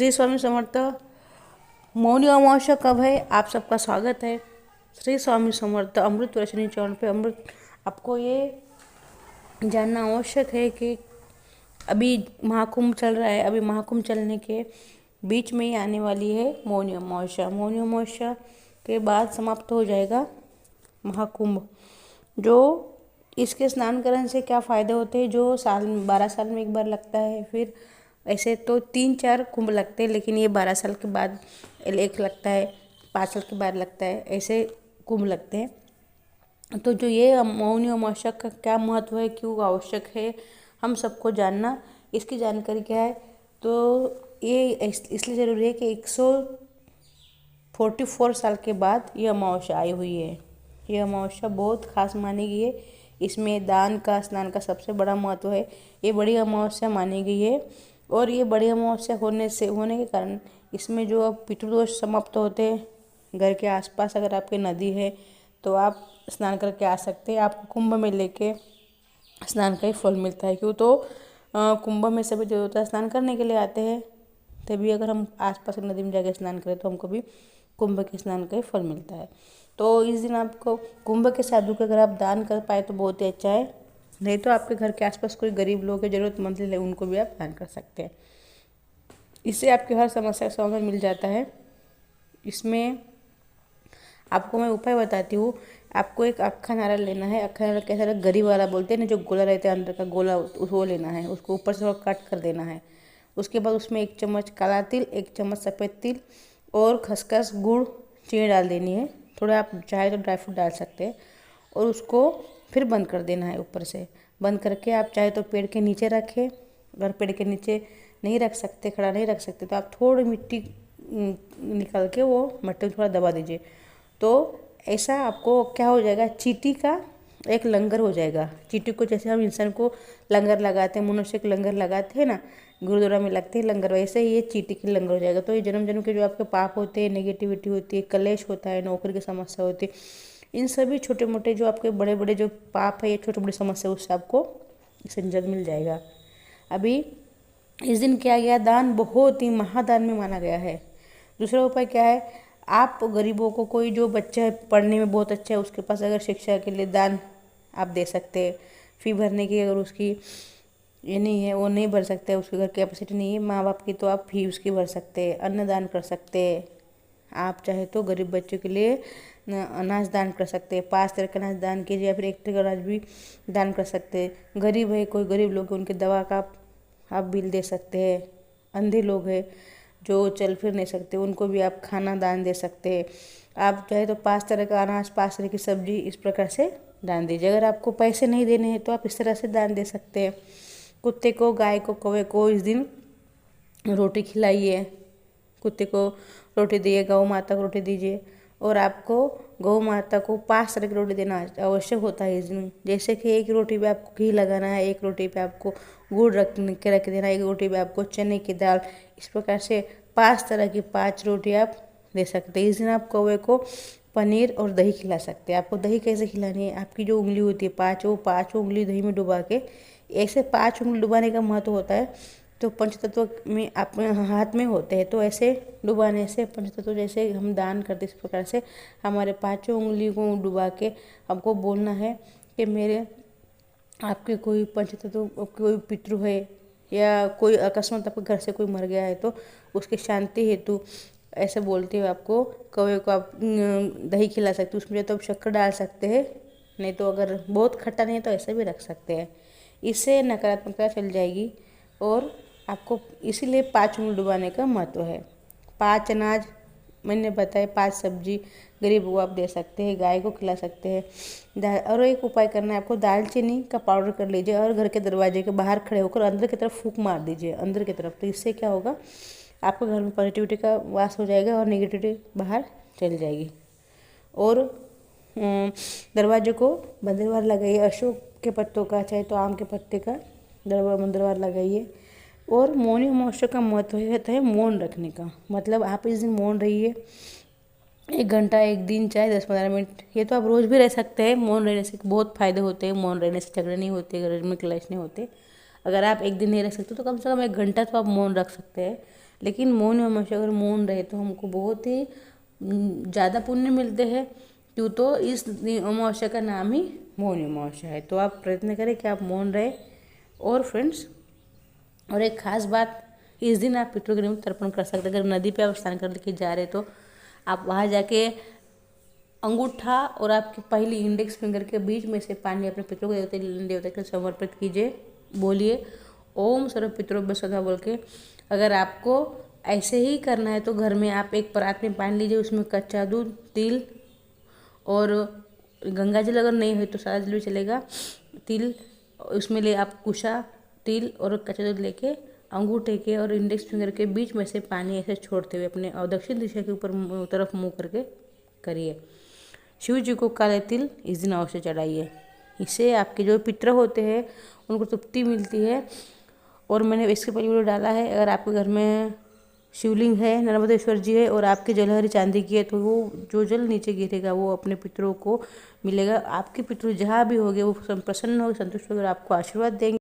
श्री स्वामी समर्थ। मौनी अमावस्या कब है? आप सबका स्वागत है श्री स्वामी समर्थ अमृत वर्षिणी चैनल पे। अमृत आपको ये जानना आवश्यक है कि अभी महाकुंभ चल रहा है। अभी महाकुंभ चलने के बीच में ही आने वाली है मौनी अमावस्या। मौनी अमावस्या के बाद समाप्त हो जाएगा महाकुंभ। जो इसके स्नान करने से क्या फ़ायदे होते हैं? जो 12 साल में एक बार लगता है। फिर ऐसे तो 3-4 कुंभ लगते हैं, लेकिन ये 12 साल के बाद एक लगता है, 5 साल के बाद लगता है, ऐसे कुंभ लगते हैं। तो जो ये मौनी अमावस्या का क्या महत्व है, क्यों आवश्यक है, हम सबको जानना। इसकी जानकारी क्या है? तो ये इसलिए ज़रूरी है कि 144 साल के बाद ये अमावस्या आई हुई है। ये अमावस्या बहुत खास मानी गई है। इसमें दान का, स्नान का सबसे बड़ा महत्व है। ये बड़ी अमावस्या मानी गई है और ये बड़ी अमावस्या होने के कारण इसमें जो अब पितृदोष समाप्त होते हैं। घर के आसपास अगर आपके नदी है तो आप स्नान करके आ सकते हैं। आपको कुंभ में लेके स्नान का ही फल मिलता है। क्यों? तो कुंभ में सभी देवता स्नान करने के लिए आते हैं, तभी अगर हम आसपास की नदी में जाकर स्नान करें तो हमको भी कुंभ के स्नान का ही फल मिलता है। तो इस दिन आपको कुंभ के साधु का अगर आप दान कर पाए तो बहुत ही अच्छा है। नहीं तो आपके घर के आसपास कोई गरीब लोग हैं, ज़रूरतमंद है, उनको भी आप दान कर सकते हैं। इससे आपकी हर समस्या का समाधान मिल जाता है। इसमें आपको मैं उपाय बताती हूँ। आपको एक अक्खा नारियल लेना है। अक्खा नारियल कैसा? गरी वाला बोलते हैं ना, जो गोला रहता है अंदर का गोला, वो लेना है। उसको ऊपर से थोड़ा कट कर देना है। उसके बाद उसमें 1 चम्मच काला तिल, 1 चम्मच सफ़ेद तिल और खसखस, गुड़, चीनी डाल देनी है। थोड़ा आप चाहे तो ड्राई फ्रूट डाल सकते हैं। और उसको फिर बंद कर देना है। ऊपर से बंद करके आप चाहे तो पेड़ के नीचे रखें। अगर पेड़ के नीचे नहीं रख सकते, खड़ा नहीं रख सकते, तो आप थोड़ी मिट्टी निकाल के वो मट्टी में थोड़ा दबा दीजिए। तो ऐसा आपको क्या हो जाएगा? चींटी का एक लंगर हो जाएगा। चींटी को जैसे हम इंसान को लंगर लगाते हैं, मनुष्य को लंगर लगाते हैं ना, गुरुद्वारा में लगते हैं लंगर, वैसे ही ये चींटी की लंगर हो जाएगा। तो ये जन्म जन्म के जो आपके पाप होते हैं, नेगेटिविटी होती है, कलेश होता है, नौकरी की समस्या होती है, इन सभी छोटे मोटे जो आपके बड़े बड़े जो पाप है, ये छोटी बड़ी समस्या, उससे आपको संजग मिल जाएगा। अभी इस दिन किया गया दान बहुत ही महादान में माना गया है। दूसरा उपाय क्या है? आप गरीबों को, कोई जो बच्चा है पढ़ने में बहुत अच्छा है, उसके पास अगर शिक्षा के लिए दान आप दे सकते हैं। फ़ी भरने की अगर उसकी ये नहीं है, वो नहीं भर सकते, उसके घर कैपेसिटी नहीं है माँ बाप की, तो आप फी उसकी भर सकते हैं। अन्न दान कर सकते हैं। आप चाहे तो गरीब बच्चों के लिए अनाज दान कर सकते हैं। 5 तरह का अनाज दान कीजिए, या फिर 1 तरह का अनाज भी दान कर सकते हैं। गरीब है, कोई गरीब लोग हैं, उनकी दवा का आप बिल दे सकते हैं। अंधे लोग हैं जो चल फिर नहीं सकते, उनको भी आप खाना दान दे सकते हैं। आप चाहे तो 5 तरह का अनाज, 5 तरह की सब्जी, इस प्रकार से दान दीजिए। अगर आपको पैसे नहीं देने हैं तो आप इस तरह से दान दे सकते हैं। कुत्ते को, गाय को, कौवे को इस दिन रोटी खिलाइए। कुत्ते को रोटी दिए, गौ माता को रोटी दीजिए। और आपको गौ माता को 5 तरह की रोटी देना आवश्यक होता है इस दिन। जैसे कि 1 रोटी पे आपको घी लगाना है, 1 रोटी पे आपको गुड़ रख देना, 1 रोटी पे आपको चने की दाल। इस प्रकार से 5 तरह की 5 रोटी आप दे सकते हैं। इस दिन आप कौवे को पनीर और दही खिला सकते हैं। आपको दही कैसे खिलानी है? आपकी जो उंगली होती है 5, वो 5 उंगली दही में डुबा के, ऐसे 5 उंगली डुबाने का महत्व होता है। तो पंचतत्व में अपने हाथ में होते हैं, तो ऐसे डुबाने से पंचतत्व जैसे हम दान करते, इस प्रकार से हमारे 5 उंगली को डुबा के हमको बोलना है कि मेरे आपके कोई पंचतत्व, कोई पितृ है या कोई अकस्मात आपके घर से कोई मर गया है तो उसकी शांति हेतु ऐसे बोलते हुए आपको कौवे को आप दही खिला सकते हो। उसमें तो आप शक्कर डाल सकते हैं, नहीं तो अगर बहुत खट्टा नहीं है तो ऐसे भी रख सकते हैं। इससे नकारात्मकता चल जाएगी। और आपको इसीलिए 5 उंगली डुबाने का महत्व है। 5 अनाज मैंने बताया, 5 सब्जी गरीब को आप दे सकते हैं, गाय को खिला सकते हैं। और एक उपाय करना है आपको, दालचीनी का पाउडर कर लीजिए और घर के दरवाजे के बाहर खड़े होकर अंदर की तरफ फूंक मार दीजिए, अंदर की तरफ। तो इससे क्या होगा? आपके घर में पॉजिटिविटी का वास हो जाएगा और नेगेटिविटी बाहर चल जाएगी। और दरवाजे को बंदरवार लगाइए, अशोक के पत्तों का, चाहे तो आम के पत्ते का बंदरवार लगाइए। और मौनी अमावस्या का महत्व होता है मौन रखने का। मतलब आप इस दिन मौन रहिए, 1 घंटा, 1 दिन, चाहे 10-15 मिनट। ये तो आप रोज़ भी रह सकते हैं। मौन रहने से बहुत फ़ायदे होते हैं। मौन रहने से झगड़े नहीं होते, घर में क्लेश नहीं होते। अगर आप 1 दिन नहीं रह सकते तो कम से कम 1 घंटा तो आप मौन रख सकते हैं। लेकिन मौनी अमावस्या अगर मौन रहे तो हमको बहुत ही ज़्यादा पुण्य मिलते हैं। क्यों? तो इस अमावस्या का नाम ही मौनी अमावस्या है। तो आप प्रयत्न करें कि आप मौन रहे। और फ्रेंड्स, और एक ख़ास बात, इस दिन आप पितरों के तर्पण कर सकते हैं। अगर नदी पे आप स्नान करके जा रहे तो आप वहाँ जाके अंगूठा और आपकी पहली इंडेक्स फिंगर के बीच में से पानी अपने पितरों को देवता के समर्पित कीजिए। बोलिए ओम सर्व पितरों सदा बोल के। अगर आपको ऐसे ही करना है तो घर में आप एक परात में पानी लीजिए, उसमें कच्चा दूध, तिल और गंगा जल अगर नहीं हो तो सादा जल भी चलेगा। तिल उसमें ले आप कुशा, तिल और कच्चा दूध लेके अंगूठे के और इंडेक्स फिंगर के बीच में से पानी ऐसे छोड़ते हुए अपने और दक्षिण दिशा के ऊपर तरफ मुंह करके करिए। शिव जी को काले तिल इस दिन अवश्य चढ़ाइए। इससे आपके जो पितर होते हैं उनको तृप्ति मिलती है। और मैंने इसके पहले वीडियो डाला है, अगर आपके घर में शिवलिंग है, नर्मदेश्वर जी है और आपकी जलहरी चांदी की है तो वो जो जल नीचे गिरेगा वो अपने पितरों को मिलेगा। आपके पितरों जहाँ भी होंगे वो प्रसन्न होंगे, संतुष्ट होकर आपको आशीर्वाद देंगे।